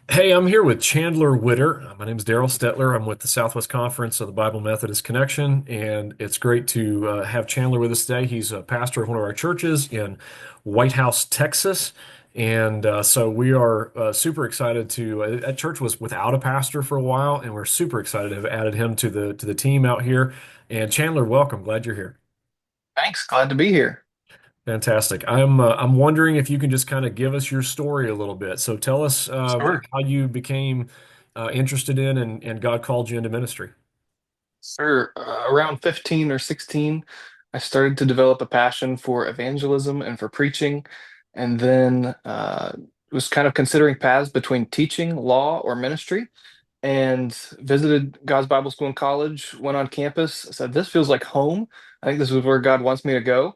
Hey, I'm here with Chandler Witter. My name is Daryl Stetler. I'm with the Southwest Conference of the Bible Methodist Connection, and it's great to have Chandler with us today. He's a pastor of one of our churches in Whitehouse, Texas, and so we are super excited to. That church was without a pastor for a while, and we're super excited to have added him to the team out here. And Chandler, welcome. Glad you're here. Thanks. Glad to be here. Fantastic. I'm wondering if you can just kind of give us your story a little bit. So tell us Sure. how you became interested in and God called you into ministry. Sure. Around 15 or 16, I started to develop a passion for evangelism and for preaching, and then was kind of considering paths between teaching, law, or ministry, and visited God's Bible School in college, went on campus, said, "This feels like home. I think this is where God wants me to go."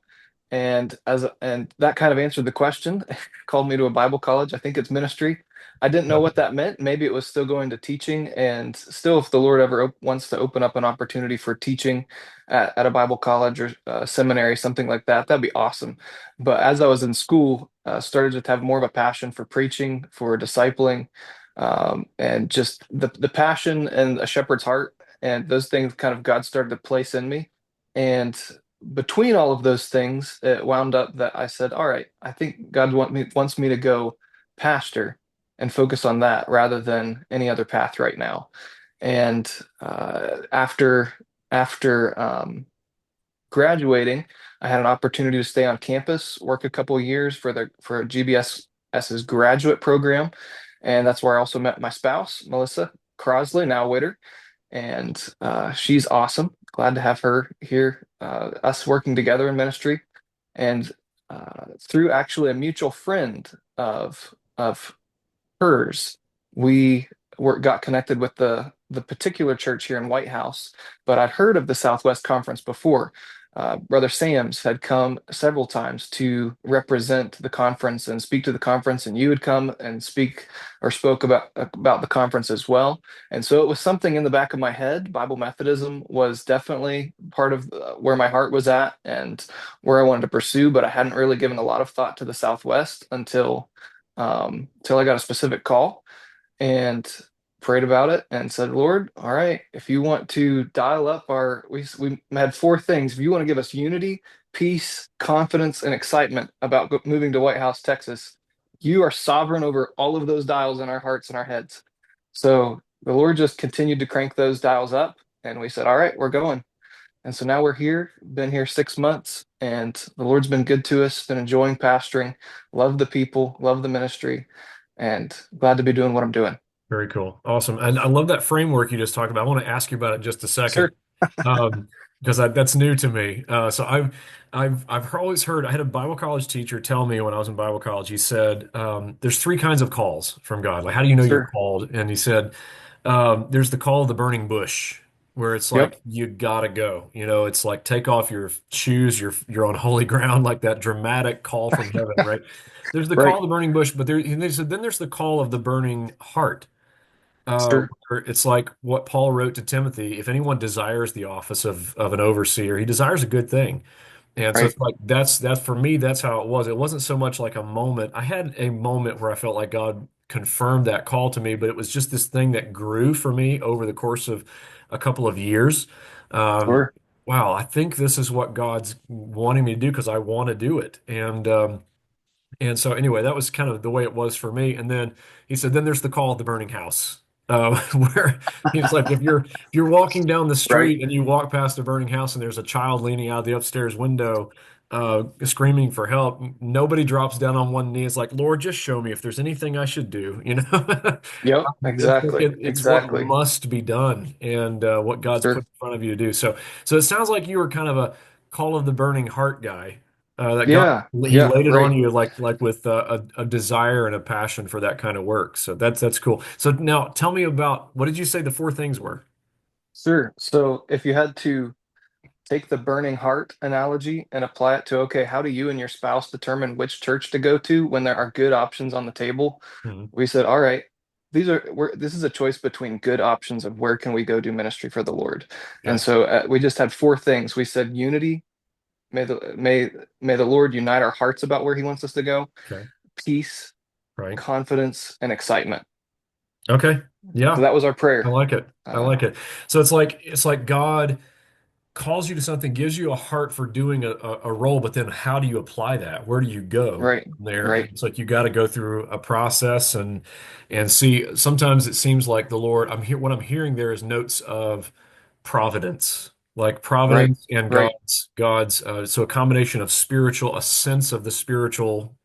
And that kind of answered the question, called me to a Bible college. I think it's ministry. I didn't know Yeah. what that meant. Maybe it was still going to teaching, and still, if the Lord ever wants to open up an opportunity for teaching at a Bible college or seminary, something like that, that'd be awesome. But as I was in school, started to have more of a passion for preaching, for discipling, and just the passion and a shepherd's heart, and those things kind of God started to place in me. And between all of those things, it wound up that I said, "All right, I think God wants me to go pastor and focus on that rather than any other path right now." And after graduating, I had an opportunity to stay on campus, work a couple of years for GBS's graduate program, and that's where I also met my spouse, Melissa Crosley, now Witter, and she's awesome. Glad to have her here, us working together in ministry, and through actually a mutual friend of hers, we got connected with the particular church here in Whitehouse. But I'd heard of the Southwest Conference before. Brother Sam's had come several times to represent the conference and speak to the conference, and you had come and speak or spoke about the conference as well. And so it was something in the back of my head. Bible Methodism was definitely part of where my heart was at and where I wanted to pursue, but I hadn't really given a lot of thought to the Southwest until I got a specific call and prayed about it and said, "Lord, all right, if you want to dial up we had four things. If you want to give us unity, peace, confidence, and excitement about moving to Whitehouse, Texas, you are sovereign over all of those dials in our hearts and our heads." So the Lord just continued to crank those dials up, and we said, "All right, we're going." And so now we're here, been here 6 months, and the Lord's been good to us, been enjoying pastoring, love the people, love the ministry, and glad to be doing what I'm doing. Very cool. Awesome. And I love that framework you just talked about. I want to ask you about it in just a second. Sure. Because that's new to me. So I've always heard. I had a Bible college teacher tell me when I was in Bible college. He said there's three kinds of calls from God. Like, how do you know you're Sure. called? And he said there's the call of the burning bush, where it's Yep. like you gotta go. It's like take off your shoes. You're on holy ground, like that dramatic call from heaven, right? There's the call Right. of the burning bush, but and they said then there's the call of the burning heart Sure. where it's like what Paul wrote to Timothy, if anyone desires the office of an overseer, he desires a good thing. And so Right. it's like that's for me, that's how it was. It wasn't so much like a moment. I had a moment where I felt like God confirmed that call to me, but it was just this thing that grew for me over the course of a couple of years. Um, Sure. wow, I think this is what God's wanting me to do because I want to do it. And so anyway, that was kind of the way it was for me. And then he said, then there's the call of the burning house. Where it's like if you're walking down the Right. street and you walk past a burning house and there's a child leaning out of the upstairs window screaming for help, nobody drops down on one knee. It's like, Lord, just show me if there's anything I should do, you know? Yep. Exactly. It's what Exactly. must be done and what God's put Sure. in front of you to do. So it sounds like you were kind of a call of the burning heart guy. That God Yeah. he Yeah. laid it on Right. you like with a desire and a passion for that kind of work. So that's cool. So now tell me about what did you say the four things were? Sure. So if you had to take the burning heart analogy and apply it to, okay, how do you and your spouse determine which church to go to when there are good options on the table? Mhm. We said, all right, this is a choice between good options of where can we go do ministry for the Lord. And Okay. so we just had four things. We said unity, may the Lord unite our hearts about where he wants us to go. Okay. Peace, Right. confidence, and excitement. Okay. So Yeah. that was our I prayer. like it. I Uh, like it. So it's like God calls you to something, gives you a heart for doing a role, but then how do you apply that? Where do you go right, from there? And right, it's like you got to go through a process and see. Sometimes it seems like the Lord. What I'm hearing there is notes of providence, like right, providence and right, God's. So a combination of spiritual, a sense of the spiritual.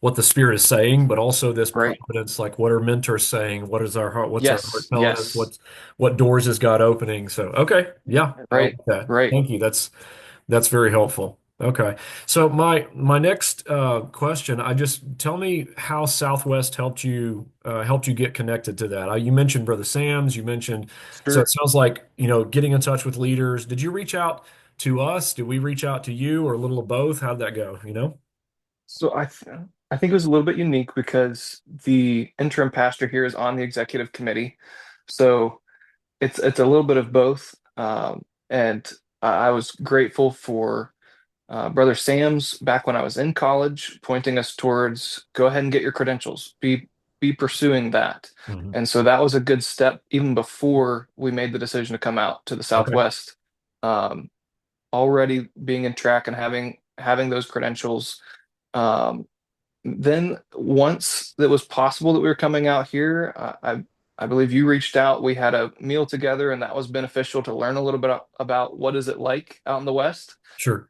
What the Spirit is saying, but also this right. providence, like what are mentors saying? What's our heart Yes, telling us? yes, What doors is God opening? So, okay, yeah, I right, like that. right. Thank you. That's very helpful. Okay, so my next question, I just tell me how Southwest helped you get connected to that. You mentioned Brother Sam's. You mentioned so it Sure. sounds like getting in touch with leaders. Did you reach out to us? Did we reach out to you, or a little of both? How'd that go? So I think it was a little bit unique because the interim pastor here is on the executive committee. So it's a little bit of both. And I was grateful for Brother Sam's back when I was in college, pointing us towards go ahead and get your credentials, be pursuing that. Hmm. And so that was a good step even before we made the decision to come out to the Okay, Southwest. Um, Already being in track and having those credentials. Um, then once it was possible that we were coming out here, I believe you reached out. We had a meal together, and that was beneficial to learn a little bit about what is it like out in the West. sure.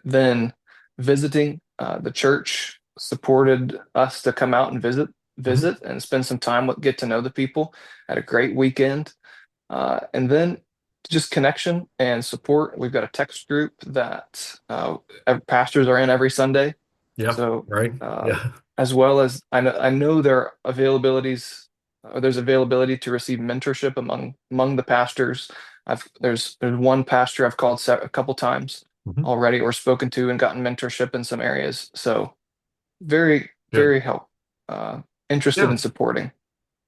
Then visiting the church supported us to come out and Hmm. visit and spend some time with get to know the people. Had a great weekend, and then just connection and support. We've got a text group that pastors are in every Sunday. Yeah, So right. um, Yeah, as well as I know there are availabilities, or there's availability to receive mentorship among the pastors. There's one pastor I've called a couple times hmm, already or spoken to and gotten mentorship in some areas. So very, good. very uh, interested Yeah, in supporting.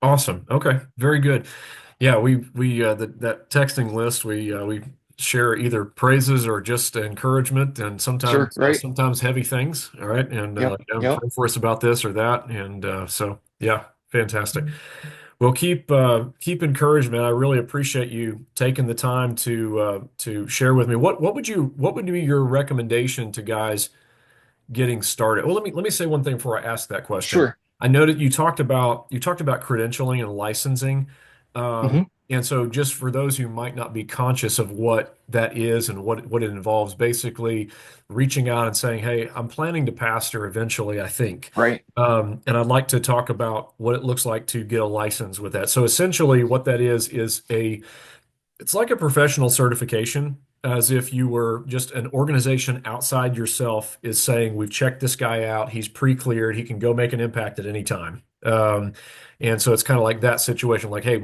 awesome. Okay, very good. Yeah, we that texting list we share either praises or just encouragement, and Sure, right? sometimes heavy things. All right, and Yep, yep. pray for us about this or that, and so yeah, fantastic. Well, keep encouragement. I really appreciate you taking the time to share with me. What would be your recommendation to guys getting started? Well, let me say one thing before I ask that question. Sure. I know that you talked about credentialing and licensing, Hmm. and so just for those who might not be conscious of what that is and what it involves, basically reaching out and saying, "Hey, I'm planning to pastor eventually, I think." Right. And I'd like to talk about what it looks like to get a license with that. So essentially, what that is it's like a professional certification, as if you were just an organization outside yourself is saying, we've checked this guy out. He's pre-cleared. He can go make an impact at any time. And so it's kind of like that situation, like, hey,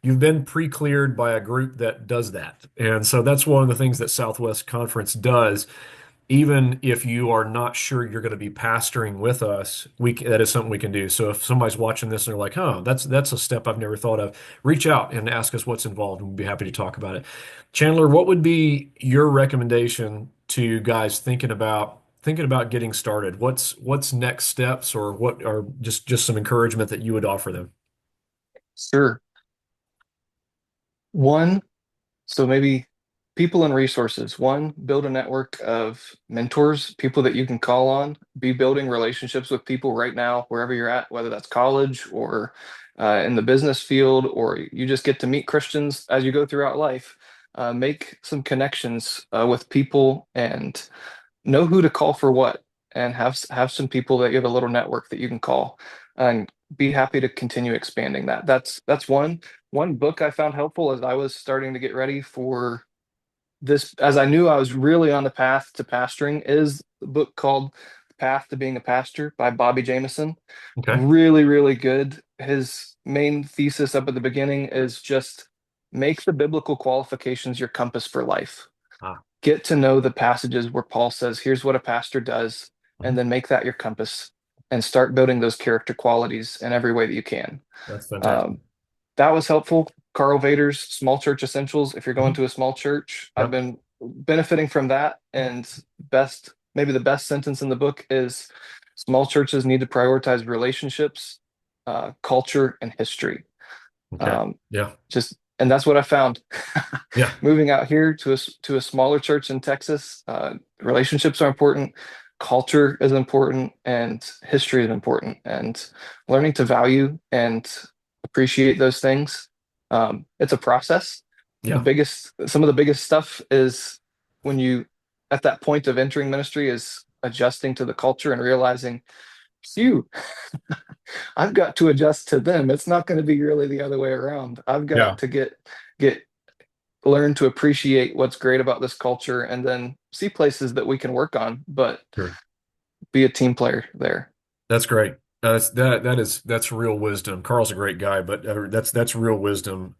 you've been pre-cleared by a group that does that. And so that's one of the things that Southwest Conference does. Even if you are not sure you're going to be pastoring with us, that is something we can do. So if somebody's watching this and they're like, "Huh, that's a step I've never thought of," reach out and ask us what's involved, and we'd be happy to talk about it. Chandler, what would be your recommendation to guys thinking about getting started? What's next steps, or what are just some encouragement that you would offer them? Sure. One, so maybe people and resources. One, build a network of mentors, people that you can call on. Be building relationships with people right now, wherever you're at, whether that's college or in the business field, or you just get to meet Christians as you go throughout life. Make some connections with people and know who to call for what, and have some people that you have a little network that you can call, and be happy to continue expanding that. That's one book I found helpful as I was starting to get ready for this, as I knew I was really on the path to pastoring, is the book called Path to Being a Pastor by Bobby Jameson. Okay. Really, really good. His main thesis up at the beginning is just make the biblical qualifications your compass for life. Ah, Get to know the passages where Paul says, here's what a pastor does, and mhm. then make that your compass and start building those character qualities in every way that you can. That's fantastic. Um, that was helpful. Carl Vader's Small Church Essentials. If you're going Mhm. to a small church, I've Yep. been benefiting from that. And maybe the best sentence in the book is small churches need to prioritize relationships culture, and history. Okay. Um, Yeah. and that's what I found. Yeah. Moving out here to a smaller church in Texas, relationships are important, culture is important, and history is important. And learning to value and appreciate those things. It's a process. Yeah. Some of the biggest stuff is when you, at that point of entering ministry, is adjusting to the culture and realizing, phew, I've got to adjust to them. It's not going to be really the other way around. I've Yeah. got to get learn to appreciate what's great about this culture and then see places that we can work on, but Sure. be a team player there. That's great. That's real wisdom. Carl's a great guy, but that's real wisdom.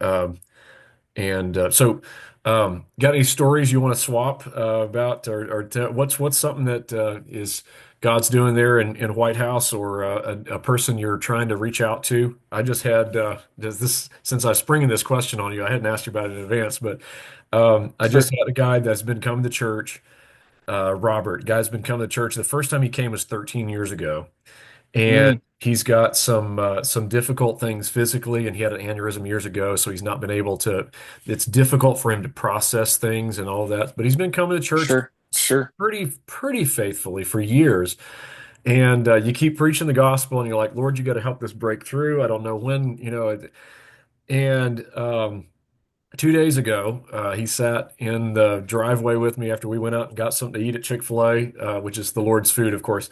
And so, got any stories you want to swap about, or what's something that is God's doing there in White House, or a person you're trying to reach out to? I just had does this since I was springing this question on you. I hadn't asked you about it in advance, but I just Sure. had a guy that's been coming to church. Robert, guy's been coming to church. The first time he came was 13 years ago, and Mm, he's got some difficult things physically, and he had an aneurysm years ago, so he's not been able to. It's difficult for him to process things and all that. But he's been coming to church sure. Sure. pretty faithfully for years. And you keep preaching the gospel, and you're like, Lord, you got to help this break through. I don't know when, And 2 days ago, he sat in the driveway with me after we went out and got something to eat at Chick-fil-A, which is the Lord's food, of course.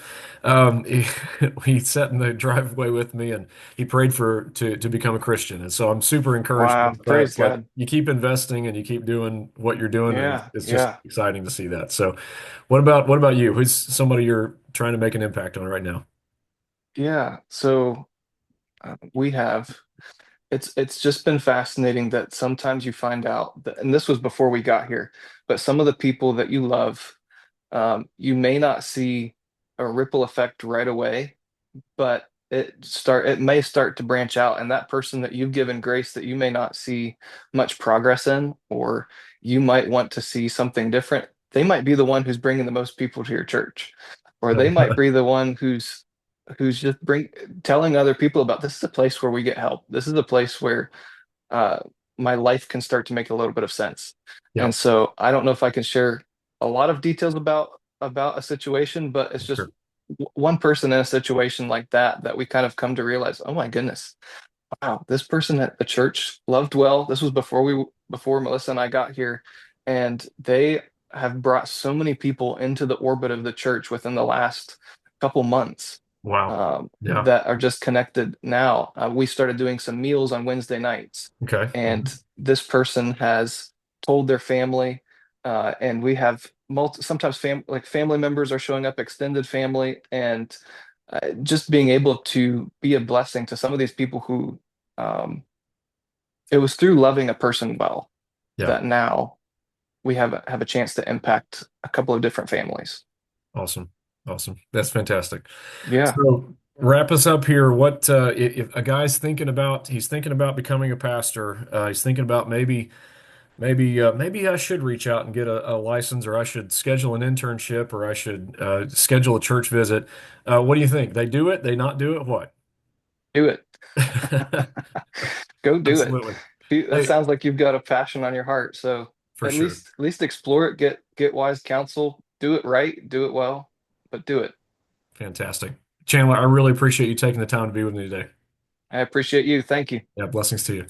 He sat in the driveway with me and he prayed to become a Christian. And so I'm super encouraged Wow. about that. Praise It's like God. you keep investing and you keep doing what you're doing, and Yeah. it's just Yeah. exciting to see that. So, what about you? Who's somebody you're trying to make an impact on right now? Yeah. So we have it's just been fascinating that sometimes you find out that, and this was before we got here, but some of the people that you love, you may not see a ripple effect right away, but it may start to branch out, and that person that you've given grace that you may not see much progress in, or you might want to see something different, they might be the one who's bringing the most people to your church, or they might be the one who's just bring telling other people about, this is a place where we get help, this is a place where uh, my life can start to make a little bit of sense. Yeah, And so I don't know if I can share a lot of details about a situation, but it's just sure. one person in a situation like that we kind of come to realize, oh my goodness, wow, this person at the church loved well. This was before Melissa and I got here, and they have brought so many people into the orbit of the church within the last couple months, Wow. Yeah. that are just connected now. We started doing some meals on Wednesday nights, Okay. and this person has told their family, and we have sometimes family members are showing up, extended family, and just being able to be a blessing to some of these people who, um, it was through loving a person well Yeah. that now we have a chance to impact a couple of different families. Awesome. Awesome. That's fantastic. Yeah, So wrap us up here. What if a guy's he's thinking about becoming a pastor, he's thinking about maybe I should reach out and get a license, or I should schedule an internship, or I should schedule a church visit. What do you think? They do it? They not do it? What? do it. Go do it. Absolutely. That Hey, sounds like you've got a passion on your heart. So for sure. at least explore it, get wise counsel, do it right, do it well, but do it. Fantastic. Chandler, I really appreciate you taking the time to be with me today. I appreciate you. Thank you. Yeah, blessings to you.